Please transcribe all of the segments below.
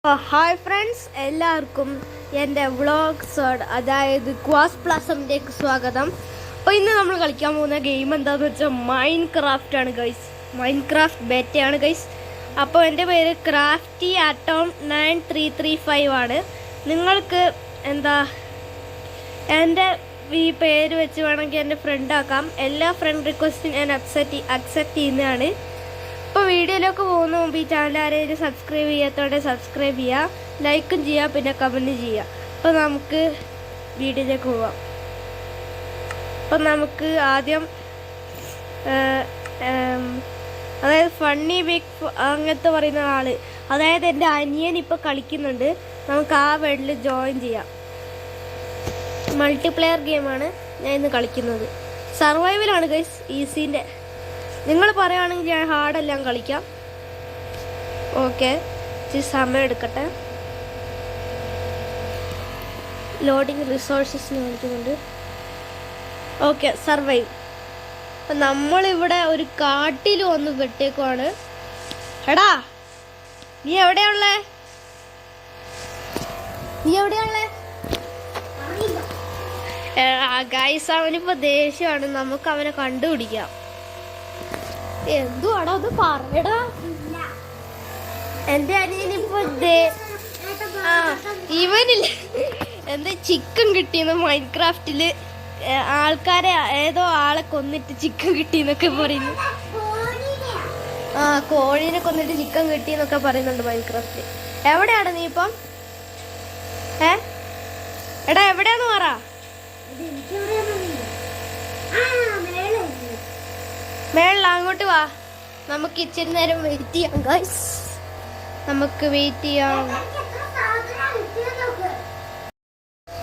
Hi friends, എല്ലാവർക്കും എൻ്റെ vlogs അതായത് ക്വാസ് പ്ലാസമിലേക്ക് സ്വാഗതം. അപ്പോൾ ഇന്ന് നമ്മൾ കളിക്കാൻ പോകുന്ന ഗെയിം എന്താണെന്ന് വെച്ചാൽ മൈൻക്രാഫ്റ്റ് ആണ് ഗൈസ്. Minecraft ബേറ്റയാണ് guys. അപ്പോൾ എൻ്റെ പേര് ക്രാഫ്റ്റി ആറ്റോം 9335 ആണ്. നിങ്ങൾക്ക് എൻ്റെ ഈ പേര് വെച്ച് വേണമെങ്കിൽ എൻ്റെ ഫ്രണ്ട് ആക്കാം. എല്ലാ ഫ്രണ്ട് റിക്വസ്റ്റും ഞാൻ അക്സെപ്റ്റ് ചെയ്യുന്നതാണ്. അപ്പോൾ വീഡിയോയിലേക്ക് പോകുന്ന മുമ്പ് ഈ ചാനൽ ആരെങ്കിലും സബ്സ്ക്രൈബ് ചെയ്യാത്തവരെ സബ്സ്ക്രൈബ് ചെയ്യുക, ലൈക്കും ചെയ്യുക, പിന്നെ കമൻറ്റ് ചെയ്യുക. അപ്പോൾ നമുക്ക് വീഡിയോയിലേക്ക് പോവാം. അപ്പം നമുക്ക് ആദ്യം അതായത് ഫണ്ണി ബിഗ് അങ്ങനത്തെ പറയുന്ന ആൾ, അതായത് എൻ്റെ അനിയൻ ഇപ്പോൾ കളിക്കുന്നുണ്ട്. നമുക്ക് ആ വേൾഡിൽ ജോയിൻ ചെയ്യാം. മൾട്ടിപ്ലെയർ ഗെയിമാണ് ഞാൻ ഇന്ന് കളിക്കുന്നത്. സർവൈവലാണ് ഗൈസ്, ഈസീൻ്റെ. നിങ്ങൾ പറയുകയാണെങ്കിൽ ഞാൻ ഹാർഡെല്ലാം കളിക്കാം. ഓക്കെ, ഇച്ചിരി സമയം എടുക്കട്ടെ. ലോഡിങ് റിസോഴ്സസ് കാണിക്കുന്നുണ്ട്. Okay, survive. അപ്പം നമ്മളിവിടെ ഒരു കാട്ടിൽ വന്ന് പെട്ടേക്കുവാണ്. എടാ, നീ എവിടെയാണുള്ളേ? ഗൈസ്, അവനിപ്പോൾ ദേഷ്യമാണ്. നമുക്ക് അവനെ കണ്ടുപിടിക്കാം. എന്തുവാടാ ഒന്ന് പറയടാ. എന്റെ അനിയനിപ്പോ ഇവനില്ല എന്താ ചിക്കൻ കിട്ടിയെന്ന് മൈൻക്രാഫ്റ്റില് ആൾക്കാരെ ഏതോ ആളെ കൊന്നിട്ട് ചിക്കൻ കിട്ടിയെന്നൊക്കെ പറയുന്നു. കോഴീനെ കൊന്നിട്ട് ചിക്കൻ കിട്ടിയെന്നൊക്കെ പറയുന്നുണ്ട് മൈൻക്രാഫ്റ്റില്. എവിടെയാണ് നീ ഇപ്പം? എടാ എവിടെയാന്ന് പറ. മേളിൽ അങ്ങോട്ട് വാ. നമുക്ക് ഇച്ചിരി നേരം വെയിറ്റ് ചെയ്യാം ഗൈസ്. നമുക്ക് വെയിറ്റ് ചെയ്യാം.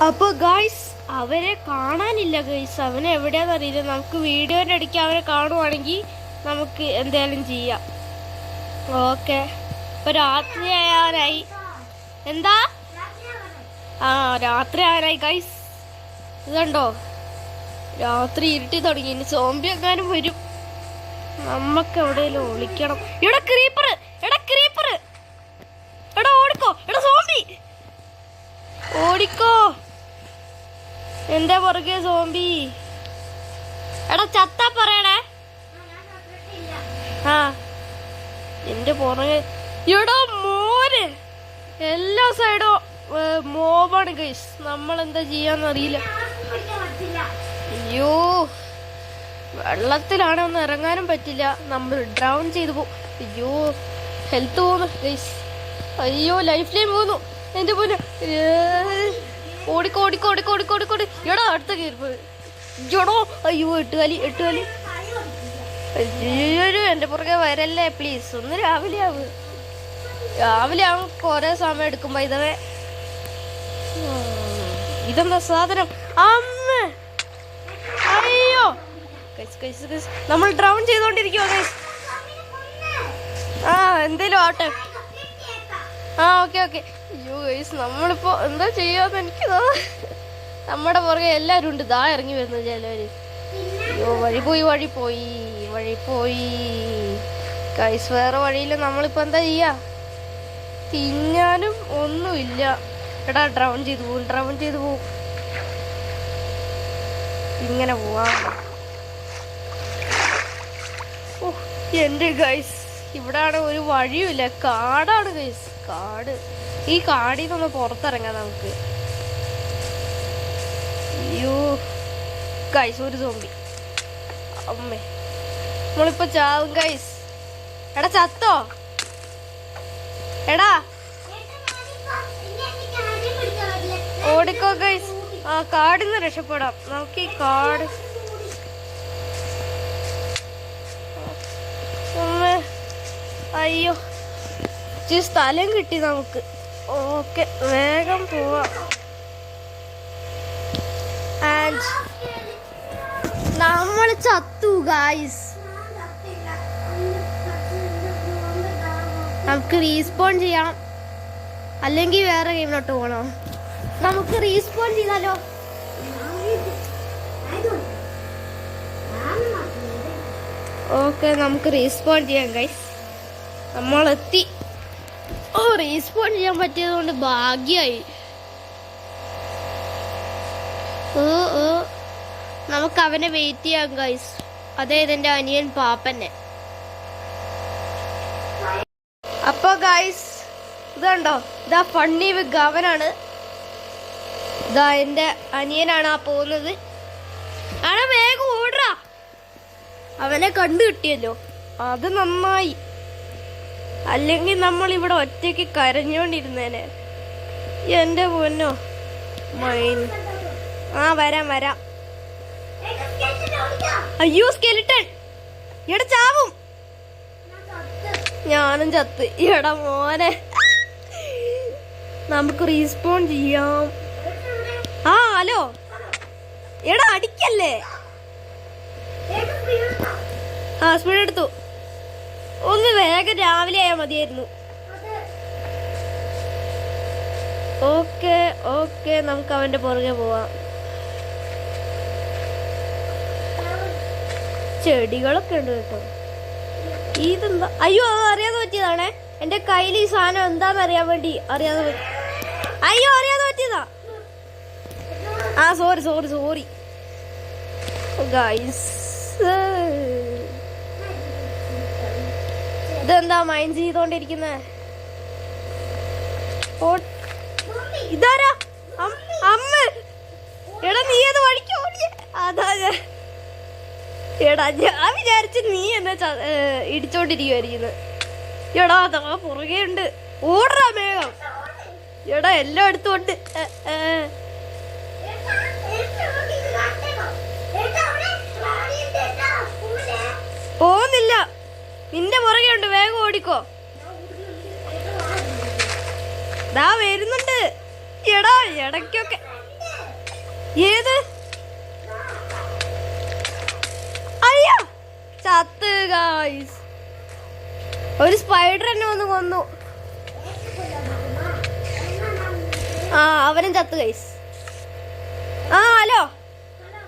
അപ്പൊ ഗൈസ്, അവരെ കാണാനില്ല ഗൈസ്. അവനെ എവിടെയാന്ന് അറിയില്ല. നമുക്ക് വീഡിയോന്റെ ഇടയ്ക്ക് അവരെ കാണുവാണെങ്കിൽ നമുക്ക് എന്തായാലും ചെയ്യാം. ഓക്കെ, ഇപ്പൊ രാത്രി ആവാനായി. എന്താ? രാത്രി ആവാനായി ഗൈസ്. ഇതുണ്ടോ, രാത്രി ഇരുട്ടി തുടങ്ങി. ഇനി സോംബി എങ്ങാനും വരും. നമ്മക്ക് എവിടെയെങ്കിലും ഒളിക്കണം. എടാ ക്രീപ്പർ, എടാ ഓടിക്കോ. എടാ സോംബി, ഓടിക്കോ. എന്റെ പുറകെ സോംബി. എടാ ചത്താ പറയണേ. എന്റെ പുറകെ. എടാ മോര്, എല്ലാ സൈഡും മോബാണ് ഗൈസ്. നമ്മളെന്താ ചെയ്യാന്നറിയില്ല. അയ്യോ, വെള്ളത്തിലാണ്, ഒന്ന് ഇറങ്ങാനും പറ്റില്ല. നമ്മൾ ഡ്രൗൺ ചെയ്തു പോകും. അയ്യോ, ഹെൽത്ത് പോകുന്നു ഗൈസ്. അയ്യോ, ലൈഫ് ലൈൻ പോകുന്നു. എന്റെ പോലെ ഓടിക്കോ. എടാ അടുത്ത കയറി. ജോടോ, അയ്യോ, എട്ടുകാലി. അയ്യോ, എന്റെ പുറകെ വരല്ലേ പ്ലീസ്. ഒന്ന് രാവിലെ ആവും. കുറെ സമയം എടുക്കുമ്പോ ഇതെന്താ സാധനം? അമ്മ, അയ്യോ, നമ്മൾ ഡ്രൗൺ ചെയ്തോണ്ടിരിക്കുവോ ഗൈസ്? എന്തേലും ആട്ടെ. ഓക്കെ. അയ്യോ ഗൈസ്, നമ്മളിപ്പോ എന്താ ചെയ്യാന്ന് എനിക്ക് നമ്മുടെ പുറകെ എല്ലാരും ഉണ്ട്. ദാ ഇറങ്ങി വരുന്നത് ചിലവര്. അയ്യോ, വഴി പോയി ഗൈസ്. വേറെ വഴിയില്ല. നമ്മളിപ്പോ എന്താ ചെയ്യാ? തിന്നാനും ഒന്നുമില്ല. എടാ ഡ്രൗൺ ചെയ്തു പോവും. ഇങ്ങനെ പോവാ. എന്റെ ഗൈസ്, ഇവിടാണ് ഒരു വഴിയുമില്ല. കാടാണ് ഗൈസ്, കാട്. ഈ കാടിൽ നിന്ന് പുറത്തിറങ്ങാം നമുക്ക്. അയ്യോ ഗൈസ്, ഒരു സോംബി. അമ്മേ, നമ്മളിപ്പോ ചാവും ഗൈസ്. എടാ ചത്തോ? എടാ ഓടിക്കോ ഗൈസ്. കാടിന്ന് രക്ഷപ്പെടാം നമുക്ക്. ഈ കാട്, അയ്യോ, ഇച്ചിരി സ്ഥലം കിട്ടി നമുക്ക്. ഓക്കെ, വേഗം പോവാം. ആൻഡ് നമ്മൾ ചത്തു ഗൈസ്. നമുക്ക് റീസ്പോൺ ചെയ്യാം, അല്ലെങ്കിൽ വേറെ ഗെയിമിലോട്ട് പോകണം. നമുക്ക് റീസ്പോൺ ചെയ്താലോ? ഓക്കെ, നമുക്ക് റീസ്പോൺ ചെയ്യാം ഗൈസ്. നമ്മളെത്തി. ഓ റീസ്പോൺ ചെയ്യാൻ പറ്റിയത് കൊണ്ട് ഭാഗ്യായി. നമുക്ക് അവനെ വെയിറ്റ് ചെയ്യാം ഗൈസ്. അതായത് എന്റെ അനിയൻ പാപ്പനെ. അപ്പൊ ഗൈസ് ഇതുണ്ടോ, ഇതാ ഫണ്ണി വിഗ് അവനാണ്. ഇതാ എന്റെ അനിയനാണ് ആ പോകുന്നത്. ആണോ വേഗം ഓടാ. അവനെ കണ്ടു കിട്ടിയല്ലോ, അത് നന്നായി. അല്ലെങ്കിൽ നമ്മൾ ഇവിടെ ഒറ്റയ്ക്ക് കരഞ്ഞോണ്ടിരുന്നേനെ. എന്റെ പൊന്നോ മൈൻ. ആ വരാം വരാം. അയ്യോ സ്കെലിട്ടൺ, ഇവിടെ ചാവും. ഞാനും ചത്ത്. എടാ മോനെ, നമുക്ക് റീസ്പോൺ ചെയ്യാം. ആ ഹലോ, എടാ അടിക്കല്ലേ. ആ സ്പീഡ് എടുത്തു. ഒന്ന് വേഗം രാവിലെ ആയാൽ മതിയായിരുന്നു. ഓക്കെ ഓക്കെ, നമുക്ക് അവന്റെ പുറകെ പോവാം. ചെടികളൊക്കെ ഉണ്ട് കേട്ടോ. ഇതെന്താ? അയ്യോ അത് അറിയാതെ പറ്റിയതാണേ. എന്റെ കയ്യിൽ ഈ സാധനം എന്താന്ന് അറിയാൻ വേണ്ടി അറിയാതെ പറ്റി. അയ്യോ അറിയാതെ പറ്റിയതാ. ആ സോറി സോറി സോറി ഗൈസ്. ഇതെന്താ മൈൻഡ് ചെയ്തോണ്ടിരിക്കുന്നേ? ഇതാരാ? അമ്മ. എടാ നീ അത് വഴിക്ക് ഓടിയ. അതാ എടാ ഞാൻ വിചാരിച്ചു നീ എന്നാ ഇടിച്ചോണ്ടിരിക്കുവായിരിക്കുന്നത്. എടാ അതാ പുറകെ ഉണ്ട്. ഓടറാ വേഗം. എടാ എല്ലാം എടുത്തോണ്ട്. പോകുന്നില്ല, നിന്റെ പുറകെ ഉണ്ട്. വേഗം ഓടിക്കോ. ദാ വരുന്നുണ്ട്. എടാ ഇടയ്ക്കൊക്കെ ഏത് അയ്യോ ചത്ത് ഗൈസ്. ഒരു സ്പൈഡർ എന്നെ വന്ന് കൊന്നു. ആ അവനും ചത്ത് ഗൈസ്. ആ ഹലോ,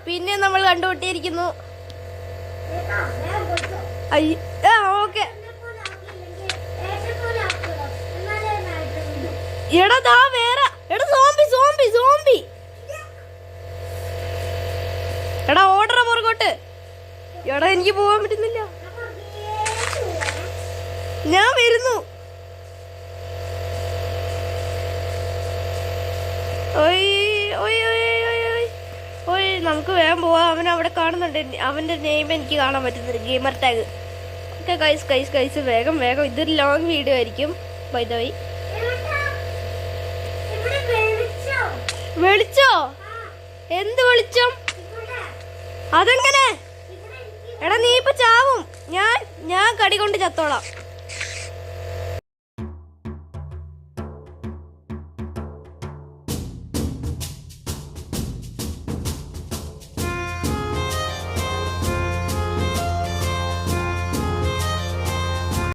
പിന്നെ നമ്മൾ കണ്ടുപിട്ടിയിരിക്കുന്നു. ഓക്കെ. എടാ ദാ വേറെ. എടാ സോംബി സോംബി സോംബി. എടാ ഓർഡർ പുറകോട്ട്. എടാ എനിക്ക് പോവാൻ പറ്റുന്നില്ല. ഞാൻ വരുന്നു. നമുക്ക് വേഗം പോവാം. അവൻ അവിടെ കാണുന്നുണ്ട്. അവന്റെ നെയിം എനിക്ക് കാണാൻ പറ്റുന്നുണ്ട്, gamer tag. Okay guys guys guys വേഗം വേഗം. ഇതൊരു ലോങ് വീഡിയോ ആയിരിക്കും ബൈ ദ വേ. വെളിച്ചോ? എന്ത് വെളിച്ചം? അതെങ്ങനെ? എടാ നീ ഇപ്പൊ ചാവും. ഞാൻ കടി കൊണ്ട് ചത്തോളാം.